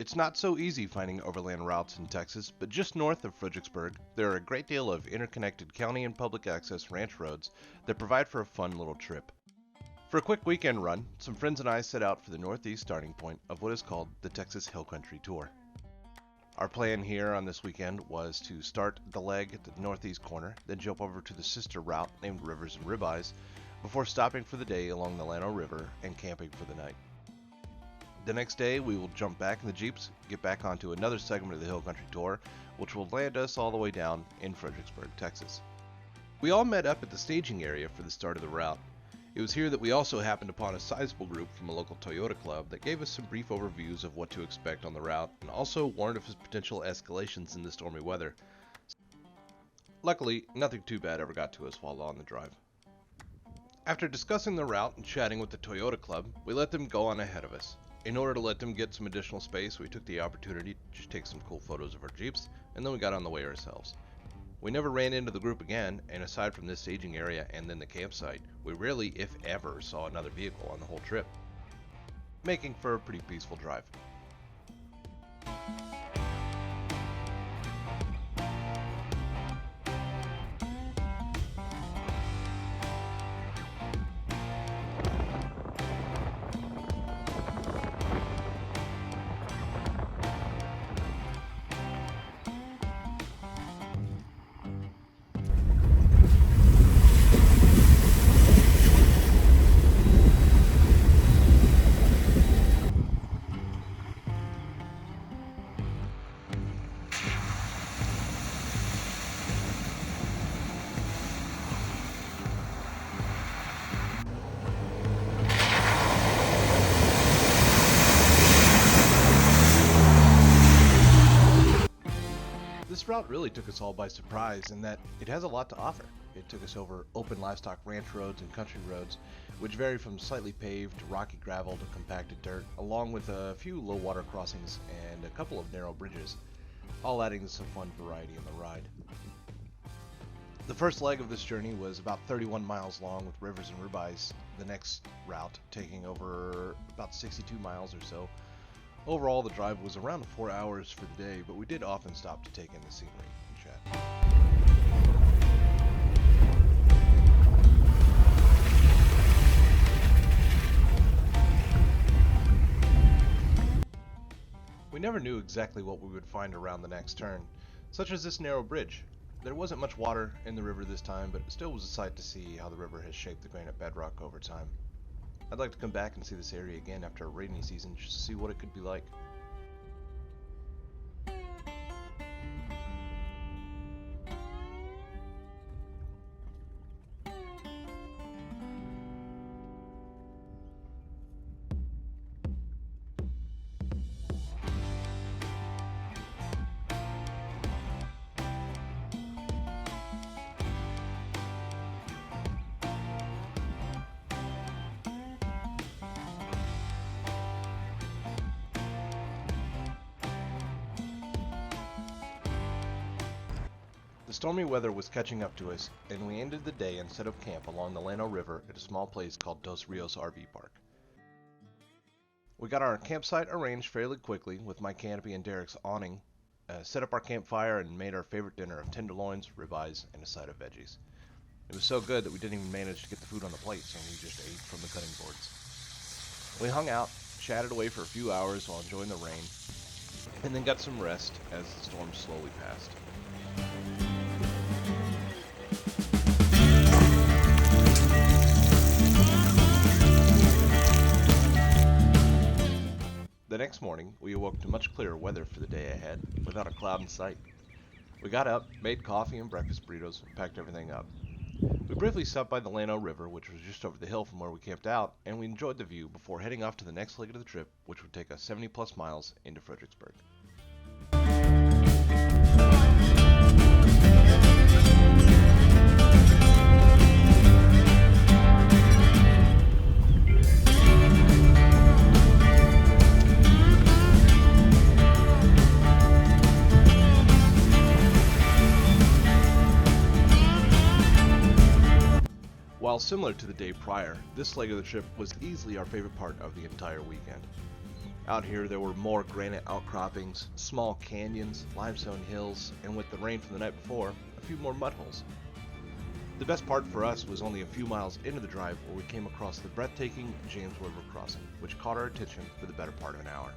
It's not so easy finding overland routes in Texas, but just north of Fredericksburg, there are a great deal of interconnected county and public access ranch roads that provide for a fun little trip. For a quick weekend run, some friends and I set out for the northeast starting point of what is called the Texas Hill Country Tour. Our plan here on this weekend was to start the leg at the northeast corner, then jump over to the sister route named Rivers and Ribeyes, before stopping for the day along the Llano River and camping for the night. The next day, we will jump back in the Jeeps, get back onto another segment of the Hill Country Tour, which will land us all the way down in Fredericksburg, Texas. We all met up at the staging area for the start of the route. It was here that we also happened upon a sizable group from a local Toyota club that gave us some brief overviews of what to expect on the route and also warned of potential escalations in the stormy weather. Luckily, nothing too bad ever got to us while on the drive. After discussing the route and chatting with the Toyota club, we let them go on ahead of us. In order to let them get some additional space, we took the opportunity to just take some cool photos of our Jeeps, and then we got on the way ourselves. We never ran into the group again, and aside from this staging area and then the campsite, we rarely, if ever, saw another vehicle on the whole trip, making for a pretty peaceful drive. This route really took us all by surprise in that it has a lot to offer. It took us over open livestock ranch roads and country roads, which vary from slightly paved to rocky gravel to compacted dirt, along with a few low water crossings and a couple of narrow bridges, all adding to some fun variety in the ride. The first leg of this journey was about 31 miles long with Rivers and Ribeyes, the next route taking over about 62 miles or so. Overall, the drive was around 4 hours for the day, but we did often stop to take in the scenery and chat. We never knew exactly what we would find around the next turn, such as this narrow bridge. There wasn't much water in the river this time, but it still was a sight to see how the river has shaped the granite bedrock over time. I'd like to come back and see this area again after a rainy season just to see what it could be like. The stormy weather was catching up to us, and we ended the day and set up camp along the Llano River at a small place called Dos Rios RV Park. We got our campsite arranged fairly quickly with my canopy and Derek's awning, set up our campfire, and made our favorite dinner of tenderloins, ribeyes, and a side of veggies. It was so good that we didn't even manage to get the food on the plate, so we just ate from the cutting boards. We hung out, chatted away for a few hours while enjoying the rain, and then got some rest as the storm slowly passed. The next morning, we awoke to much clearer weather for the day ahead, without a cloud in sight. We got up, made coffee and breakfast burritos, and packed everything up. We briefly stopped by the Llano River, which was just over the hill from where we camped out, and we enjoyed the view before heading off to the next leg of the trip, which would take us 70 plus miles into Fredericksburg. While similar to the day prior, this leg of the trip was easily our favorite part of the entire weekend. Out here there were more granite outcroppings, small canyons, limestone hills, and with the rain from the night before, a few more mud holes. The best part for us was only a few miles into the drive where we came across the breathtaking James River crossing, which caught our attention for the better part of an hour.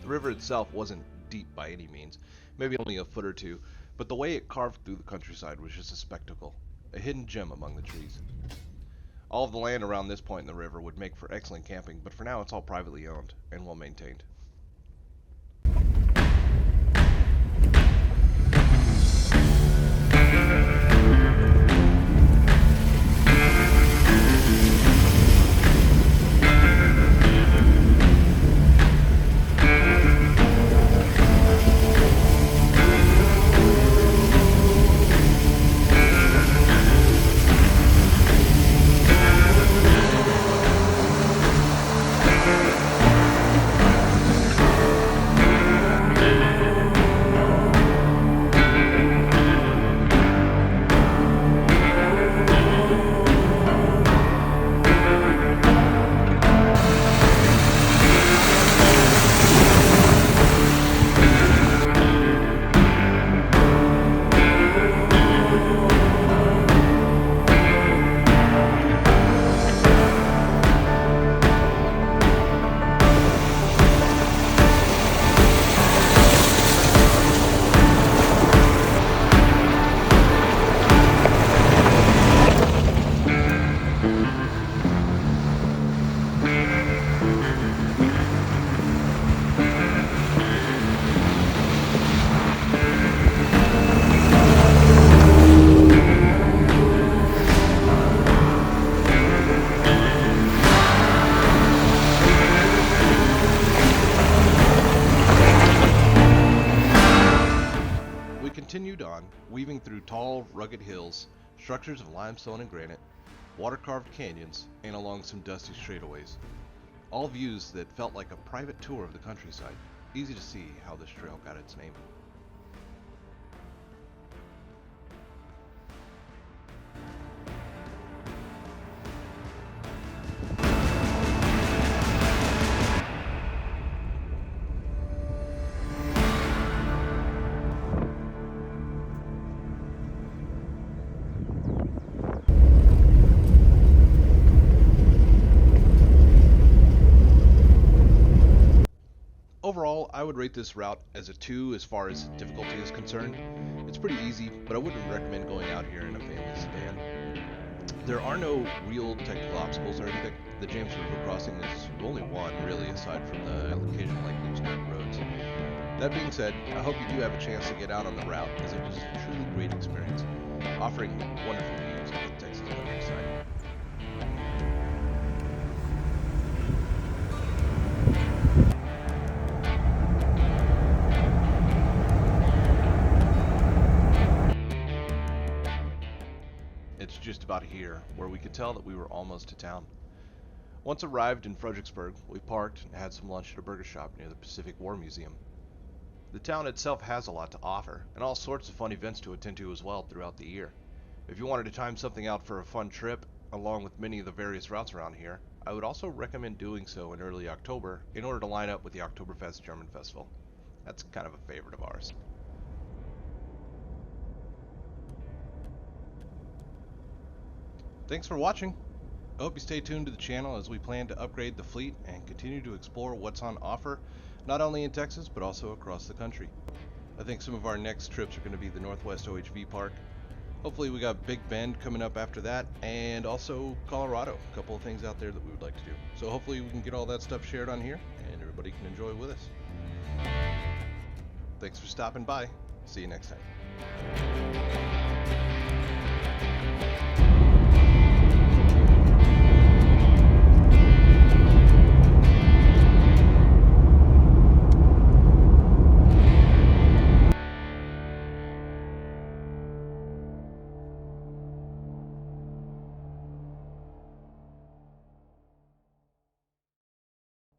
The river itself wasn't deep by any means, maybe only a foot or two, but the way it carved through the countryside was just a spectacle, a hidden gem among the trees. All of the land around this point in the river would make for excellent camping, but for now it's all privately owned and well maintained. Continued on, weaving through tall, rugged hills, structures of limestone and granite, water-carved canyons, and along some dusty straightaways. All views that felt like a private tour of the countryside. Easy to see how this trail got its name. Overall, I would rate this route as a 2 as far as difficulty is concerned. It's pretty easy, but I wouldn't recommend going out here in a family sedan. There are no real technical obstacles or anything. The James River crossing is only one, really, aside from the occasional loose dirt roads. That being said, I hope you do have a chance to get out on the route, as it was a truly great experience, offering wonderful views of the Texas countryside. It's just about here, where we could tell that we were almost to town. Once arrived in Fredericksburg, we parked and had some lunch at a burger shop near the Pacific War Museum. The town itself has a lot to offer, and all sorts of fun events to attend to as well throughout the year. If you wanted to time something out for a fun trip, along with many of the various routes around here, I would also recommend doing so in early October in order to line up with the Oktoberfest German Festival. That's kind of a favorite of ours. Thanks for watching. I hope you stay tuned to the channel as we plan to upgrade the fleet and continue to explore what's on offer, not only in Texas, but also across the country. I think some of our next trips are going to be the Northwest OHV Park. Hopefully we got Big Bend coming up after that, and also Colorado. A couple of things out there that we would like to do. So hopefully we can get all that stuff shared on here, and everybody can enjoy with us. Thanks for stopping by. See you next time.